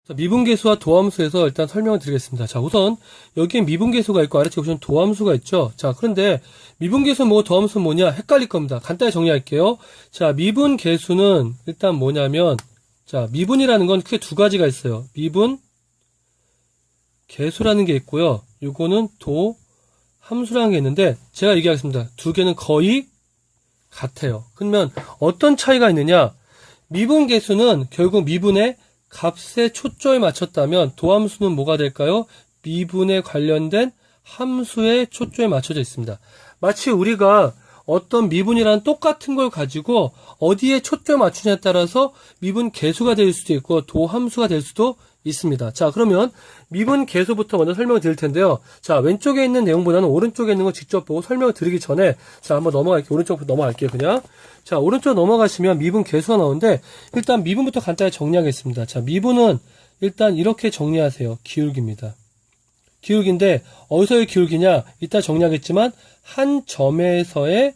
미분계수와 도함수에서 일단 설명을 드리겠습니다. 자, 우선 여기에 미분계수가 있고 아래쪽에 보시면 도함수가 있죠. 자, 그런데 미분계수는 뭐고 도함수는 뭐냐 헷갈릴 겁니다. 간단히 정리할게요. 자, 미분계수는 일단 뭐냐면, 자, 미분이라는 건 크게 두 가지가 있어요. 미분 계수라는 게 있고요. 요거는 도함수라는 게 있는데 제가 얘기하겠습니다. 두 개는 거의 같아요. 그러면 어떤 차이가 있느냐? 미분계수는 결국 미분의 값에 초점을 맞췄다면 도함수는 뭐가 될까요? 미분에 관련된 함수에 초점이 맞춰져 있습니다. 마치 우리가 어떤 미분이라는 똑같은 걸 가지고 어디에 초점을 맞추냐에 따라서 미분 계수가 될 수도 있고 도함수가 될 수도 있습니다. 자, 그러면 미분 계수부터 먼저 설명을 드릴 텐데요. 자, 왼쪽에 있는 내용보다는 오른쪽에 있는 거 직접 보고 설명을 드리기 전에 자, 한번 넘어갈게요. 오른쪽부터 넘어갈게요. 그냥. 자, 오른쪽 넘어가시면 미분 계수가 나오는데 일단 미분부터 간단히 정리하겠습니다. 자, 미분은 일단 이렇게 정리하세요. 기울기입니다. 기울기인데 어디서의 기울기냐? 이따 정리하겠지만 한 점에서의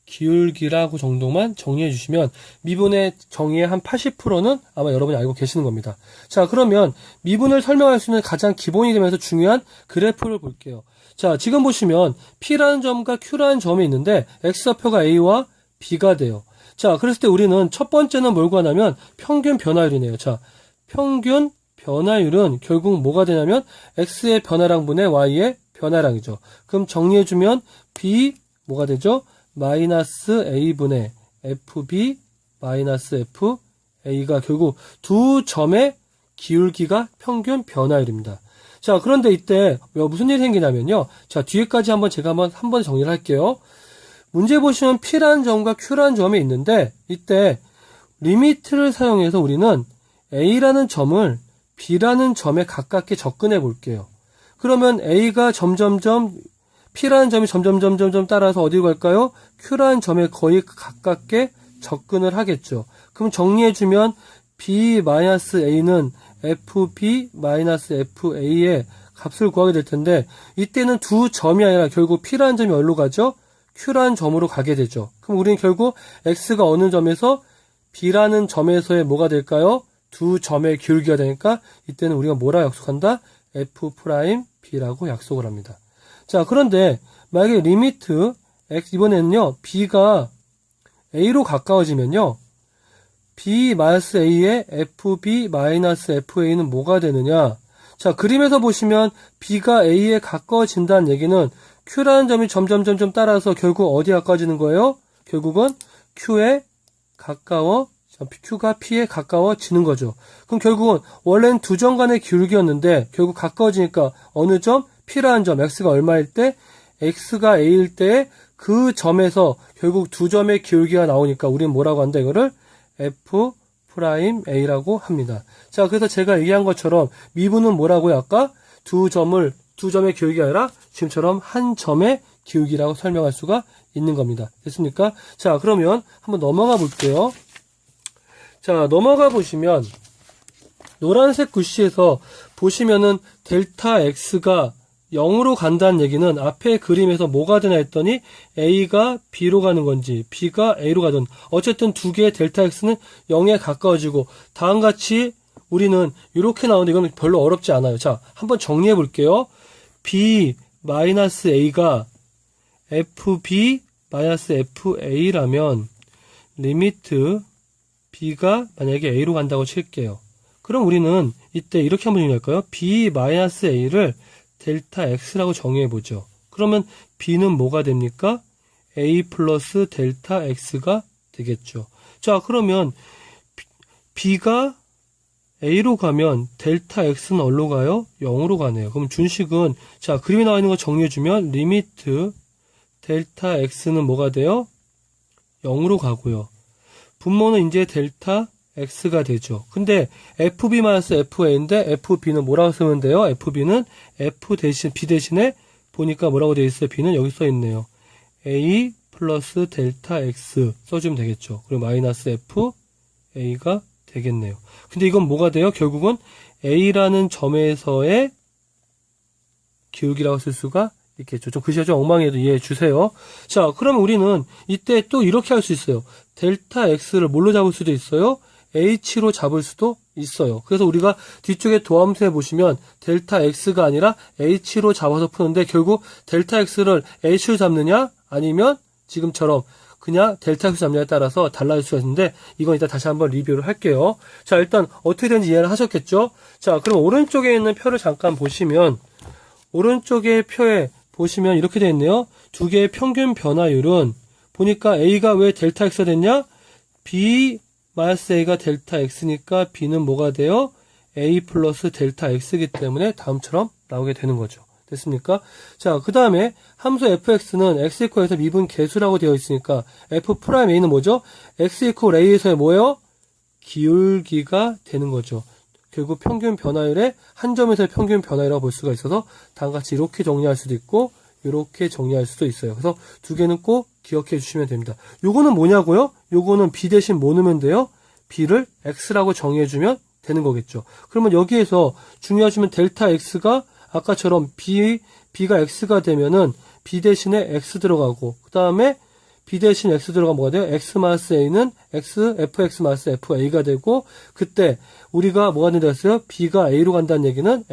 기울기라고 정도만 정리해 주시면 미분의 정의의 한 80%는 아마 여러분이 알고 계시는 겁니다. 자, 그러면 미분을 설명할 수 있는 가장 기본이 되면서 중요한 그래프를 볼게요. 자, 지금 보시면 P라는 점과 Q라는 점이 있는데 X좌표가 A와 B가 돼요. 자, 그랬을 때 우리는 첫 번째는 뭘 구하냐면 평균 변화율이네요. 자, 평균 변화율은 결국 뭐가 되냐면 X의 변화량분의 Y의 변화량이죠. 그럼 정리해주면 B 뭐가 되죠? 마이너스 A분의 FB 마이너스 FA가 결국 두 점의 기울기가 평균 변화율입니다. 자, 그런데 이때 무슨 일이 생기냐면요. 자, 뒤에까지 제가 한 번 정리를 할게요. 문제 보시면 P라는 점과 Q라는 점이 있는데 이때 리미트를 사용해서 우리는 A라는 점을 B라는 점에 가깝게 접근해 볼게요. 그러면 A가 P라는 점이 점점 따라서 어디로 갈까요? Q라는 점에 거의 가깝게 접근을 하겠죠. 그럼 정리해주면 B-A는 FB-FA의 값을 구하게 될 텐데 이때는 두 점이 아니라 결국 P라는 점이 어디로 가죠? Q라는 점으로 가게 되죠. 그럼 우리는 결국 X가 어느 점에서 B라는 점에서의 뭐가 될까요? 두 점의 기울기가 되니까 이때는 우리가 뭐라 약속한다? F'B라고 약속을 합니다. 자, 그런데 만약에 리미트 X 이번에는요. B가 A로 가까워지면요. B-A의 FB-FA는 뭐가 되느냐? 자, 그림에서 보시면 B가 A에 가까워진다는 얘기는 Q라는 점이 점점 따라서 결국 어디에 가까워지는 거예요? 결국은 Q가 P에 가까워지는 거죠. 그럼 결국은 원래는 두 점 간의 기울기였는데 결국 가까워지니까 어느 점? P라는 점, X가 얼마일 때? X가 A일 때 그 점에서 결국 두 점의 기울기가 나오니까 우리는 뭐라고 한다? 이거를 F'A라고 합니다. 자, 그래서 제가 얘기한 것처럼 미분은 뭐라고요? 아까 두 점의 기울기가 아니라 지금처럼 한 점의 기울기라고 설명할 수가 있는 겁니다. 됐습니까? 자, 그러면 한번 넘어가 볼게요. 자, 넘어가 보시면 노란색 글씨에서 보시면은 델타 X가 0으로 간다는 얘기는 앞에 그림에서 뭐가 되나 했더니 A가 B로 가는 건지 B가 A로 가든 어쨌든 두 개의 델타 X는 0에 가까워지고 다음같이 우리는 이렇게 나오는데 이건 별로 어렵지 않아요. 자, 한번 정리해 볼게요. B-A가 FB-FA라면 리미트 B가 만약에 A로 간다고 칠게요. 그럼 우리는 이때 이렇게 한번 정리할까요? B-A를 델타 X라고 정의해보죠. 그러면 B는 뭐가 됩니까? A 플러스 델타 X가 되겠죠. 자, 그러면 B가 A로 가면 델타 X는 어디로 가요? 0으로 가네요. 그럼 준식은 자, 그림에 나와 있는 거 정리해주면 리미트 델타 X는 뭐가 돼요? 0으로 가고요. 분모는 이제 델타 X가 되죠. 근데 FB-FA인데 FB는 뭐라고 쓰면 돼요? FB는 B 대신에 보니까 뭐라고 되어 있어요? B는 여기 써 있네요. A 플러스 델타 X 써주면 되겠죠. 그리고 마이너스 FA가 되겠네요. 근데 이건 뭐가 돼요? 결국은 A라는 점에서의 기울기라고 쓸 수가 있겠죠. 좀 글씨가 좀 엉망이해도 이해해 주세요. 자, 그러면 우리는 이때 또 이렇게 할 수 있어요. 델타 X를 뭘로 잡을 수도 있어요? H로 잡을 수도 있어요. 그래서 우리가 뒤쪽에 도함수에 보시면 델타 x가 아니라 h로 잡아서 푸는데 결국 델타 x를 h로 잡느냐 아니면 지금처럼 그냥 델타 x 잡느냐에 따라서 달라질 수가 있는데 이건 이따 다시 한번 리뷰를 할게요. 자, 일단 어떻게 되는지 이해를 하셨겠죠? 자, 그럼 오른쪽에 있는 표를 잠깐 보시면 오른쪽의 표에 보시면 이렇게 되어 있네요. 두 개의 평균 변화율은 보니까 a가 왜 델타 x가 됐냐? b 마이너스 a가 델타 x니까 b는 뭐가 돼요? a 플러스 델타 x이기 때문에 다음처럼 나오게 되는 거죠. 됐습니까? 자, 그 다음에 함수 fx는 x 이퀄에서 미분 계수라고 되어 있으니까 f 프라임 a는 뭐죠? x 이퀄 a에서의 뭐예요? 기울기가 되는 거죠. 결국 평균 변화율의 한 점에서의 평균 변화율이라고 볼 수가 있어서 다음과 같이 이렇게 정리할 수도 있고 이렇게 정리할 수도 있어요. 그래서 두 개는 꼭 기억해 주시면 됩니다. 요거는 뭐냐고요? 요거는 b 대신 뭐 넣으면 돼요? b를 x라고 정의해 주면 되는 거겠죠. 그러면 여기에서 중요하시면 델타 x가 아까처럼 b가 x가 되면은 b 대신에 x 들어가고 그 다음에 b 대신 x 들어가면 뭐가 돼요? x 마이너스 a는 fx 마이너스 fa가 되고 그때 우리가 뭐가 된다 했어요? b가 a로 간다는 얘기는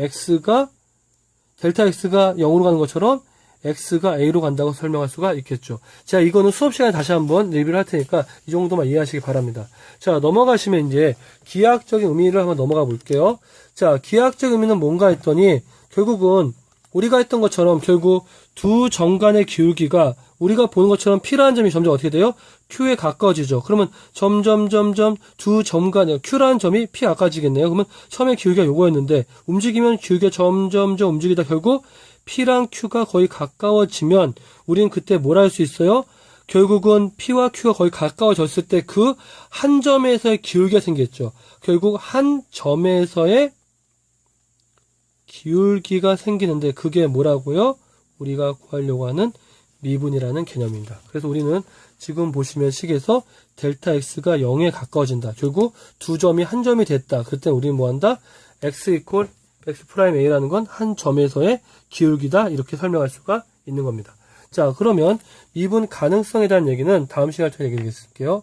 델타 x가 0으로 가는 것처럼 x가 a로 간다고 설명할 수가 있겠죠. 자, 이거는 수업 시간에 다시 한번 리뷰를 할 테니까 이 정도만 이해하시기 바랍니다. 자, 넘어가시면 이제 기하학적인 의미를 한번 넘어가 볼게요. 자, 기하학적 의미는 뭔가 했더니 결국은 우리가 했던 것처럼 결국 두 점 간의 기울기가 우리가 보는 것처럼 P라는 점이 점점 어떻게 돼요? Q에 가까워지죠. 그러면 점점 두 점 간의 Q라는 점이 P 가까워지겠네요. 그러면 처음에 기울기가 요거였는데 움직이면 기울기가 점점 움직이다 결국 P랑 Q가 거의 가까워지면 우리는 그때 뭘 할 수 있어요? 결국은 P와 Q가 거의 가까워졌을 때 그 한 점에서의 기울기가 생겼죠. 결국 한 점에서의 기울기가 생기는데 그게 뭐라고요? 우리가 구하려고 하는 미분이라는 개념입니다. 그래서 우리는 지금 보시면 식에서 델타 x가 0에 가까워진다. 결국 두 점이 한 점이 됐다. 그때 우리는 뭐한다? x 이퀄 x 프라임 a라는 건 한 점에서의 기울기다. 이렇게 설명할 수가 있는 겁니다. 자, 그러면 미분 가능성에 대한 얘기는 다음 시간에 얘기해 드릴게요.